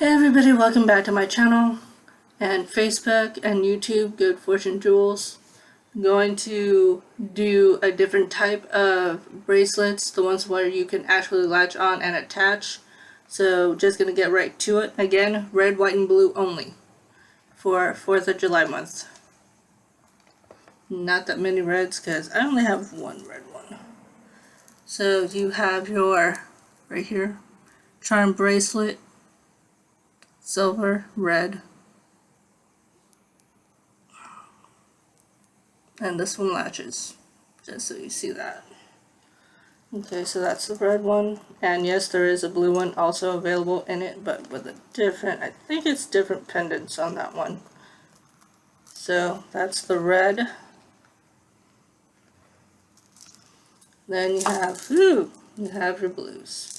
Hey everybody, welcome back to my channel and Facebook and YouTube, Good Fortune Jewels. I'm going to do a different type of bracelets, the ones where you can actually latch on and attach. So just gonna get right to it. Again, red, white, and blue only for 4th of July month. Not that many reds because I only have one red one. So you have your, right here, charm bracelet, silver, red, and this one latches, just so you see that. Okay, so that's the red one, and yes, there is a blue one also available in it, but with a different, I think it's different pendants on that one. So that's the red. Then you have your blues.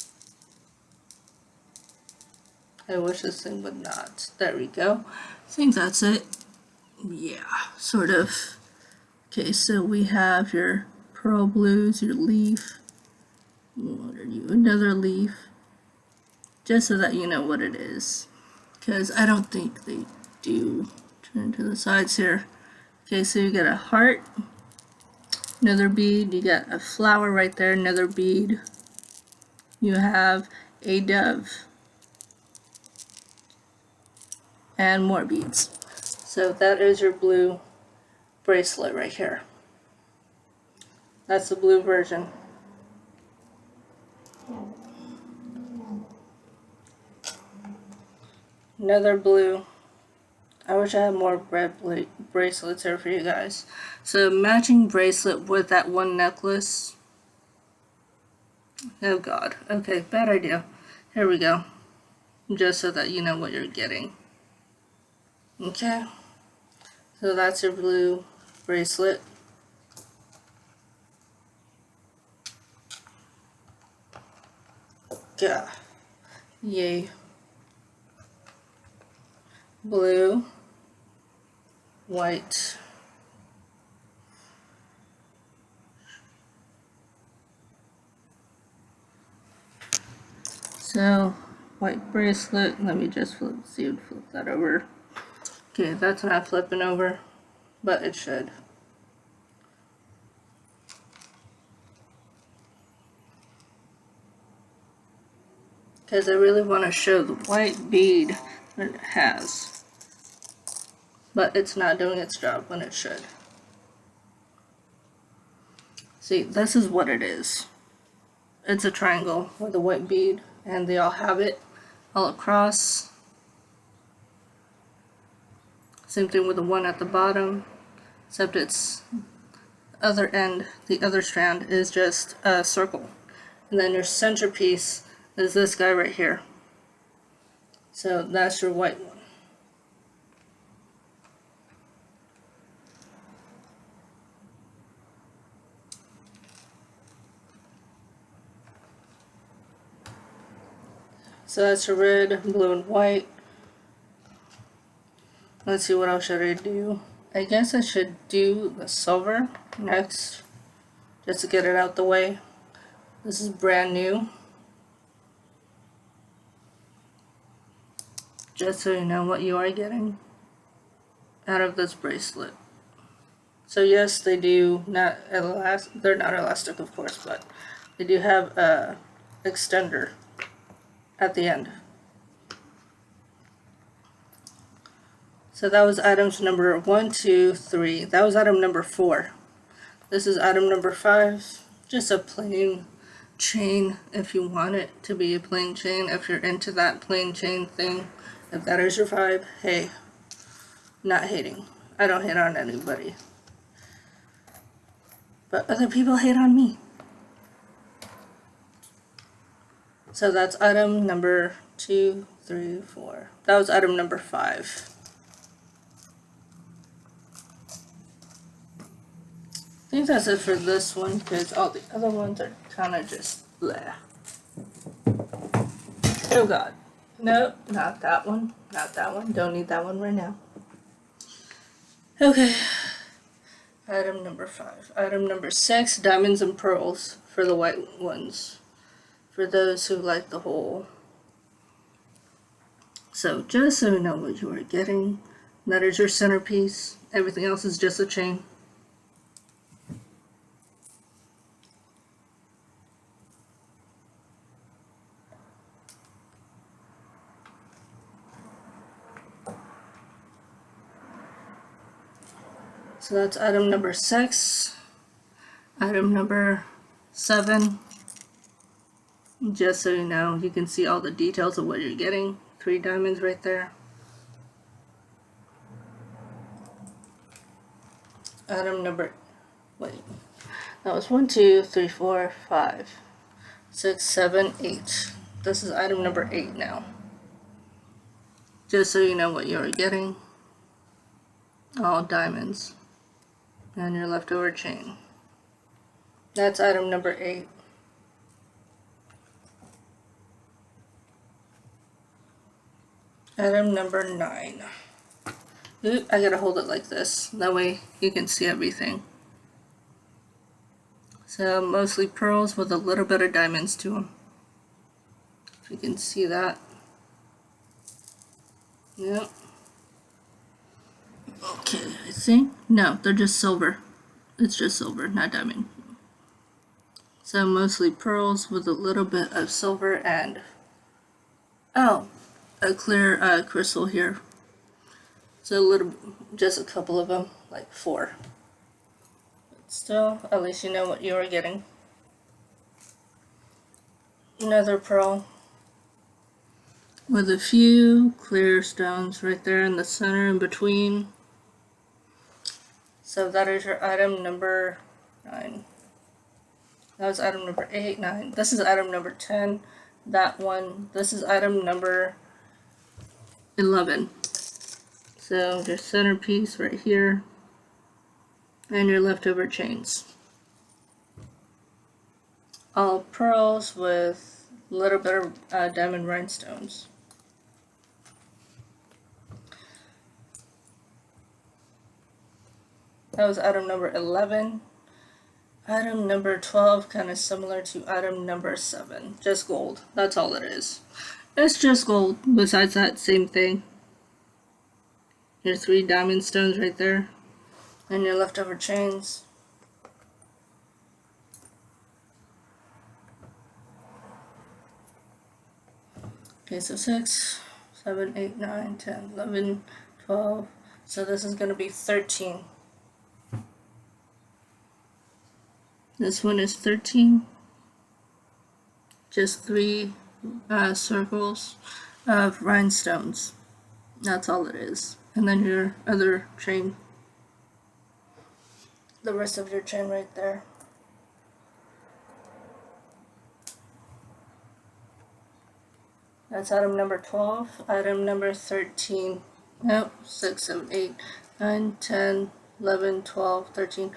I wish this thing would not. There we go. I think that's it. Yeah, sort of. Okay, so we have your pearl blues, your leaf. What are you? Another leaf. Just so that you know what it is. Because I don't think they do. Turn to the sides here. Okay, so you get a heart, another bead, you got a flower right there, another bead. You have a dove. And more beads. So that is your blue bracelet right here. That's the blue version. Another blue. I wish I had more red bracelets here for you guys. So matching bracelet with that one necklace. Oh god. Okay, bad idea. Here we go. Just so that you know what you're getting. Okay. So that's your blue bracelet. Yeah. Yay. Blue, white, so white bracelet. Let me just flip that over. Okay, that's not flipping over, but it should. Because I really want to show the white bead that it has. But it's not doing its job when it should. See, this is what it is. It's a triangle with a white bead, and they all have it all across. Same thing with the one at the bottom, except its other end, the other strand, is just a circle. And then your centerpiece is this guy right here. So that's your white one. So that's your red, blue, and white. Let's see, what else should I do? I guess I should do the silver next, just to get it out the way. This is brand new. Just so you know what you are getting out of this bracelet. So yes, they do not they're not elastic, of course, but they do have a extender at the end. So that was items number 1, 2, 3. That was item number 4. This is item number 5. Just a plain chain if you want it to be a plain chain. If you're into that plain chain thing, if that is your vibe, hey, not hating. I don't hate on anybody. But other people hate on me. So that's item number 2, 3, 4. That was item number 5. I think that's it for this one, because all the other ones are kind of just bleh. Oh god. Nope, not that one. Not that one. Don't need that one right now. Okay. Item number 5. Item number 6, diamonds and pearls for the white ones. For those who like the whole So just so you know what you are getting, that is your centerpiece. Everything else is just a chain. So that's item number 6. Item number 7. Just so you know, you can see all the details of what you're getting. 3 diamonds right there. Item number, wait, that was 1, 2, 3, 4, 5, 6, 7, 8. This is item number 8 now. Just so you know what you're getting. All diamonds. And your leftover chain. That's item number 8. Item number 9. Ooh, I gotta hold it like this. That way you can see everything. So mostly pearls with a little bit of diamonds to them. If you can see that. Yep. Okay, I think. No, they're just silver. It's just silver, not diamond. So mostly pearls with a little bit of silver and a clear crystal here. So just a couple of them, like 4. But still, at least you know what you are getting. Another pearl with a few clear stones right there in the center in between. So that is your item number 9. That was item number 8, 9. This is item number 10. That one. This is item number 11. So your centerpiece right here. And your leftover chains. All pearls with a little bit of diamond rhinestones. That was item number 11. Item number 12, kind of similar to item number 7. Just gold. That's all it is. It's just gold. Besides that, same thing. Your 3 diamond stones right there. And your leftover chains. Okay, so 6, 7, 8, 9, 10, 11, 12. So this is going to be 13. This one is 13. Just 3 circles of rhinestones. That's all it is. And then your other chain. The rest of your chain right there. That's item number 12. Item number 13. Nope. 6, 7, 8, 9, 10, 11, 12, 13.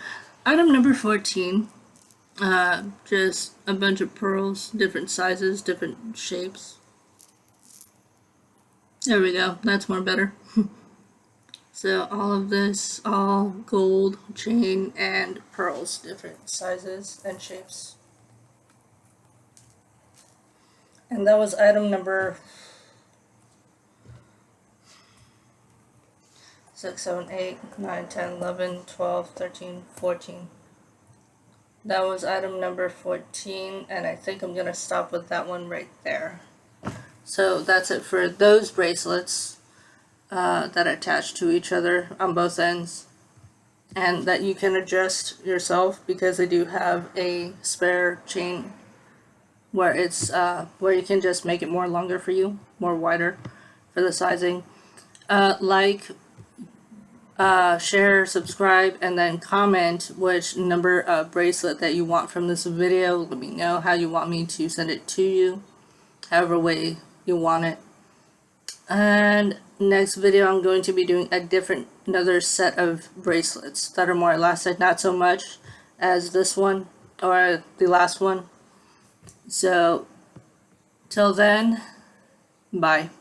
Item number 14. Just a bunch of pearls, different sizes, different shapes. There we go. That's more better. So all of this, all gold, chain, and pearls, different sizes and shapes. And that was item number 6, 7, 8, 9, 10, 11, 12, 13, 14. That was item number 14, and I think I'm going to stop with that one right there. So that's it for those bracelets that attach to each other on both ends, and that you can adjust yourself because they do have a spare chain where it's where you can just make it more longer for you, more wider for the sizing. Share, subscribe, and then comment which number of bracelet that you want from this video. Let me know how you want me to send it to you, however way you want it. And next video I'm going to be doing another set of bracelets that are more elastic, not so much as this one or the last one. So till then, bye.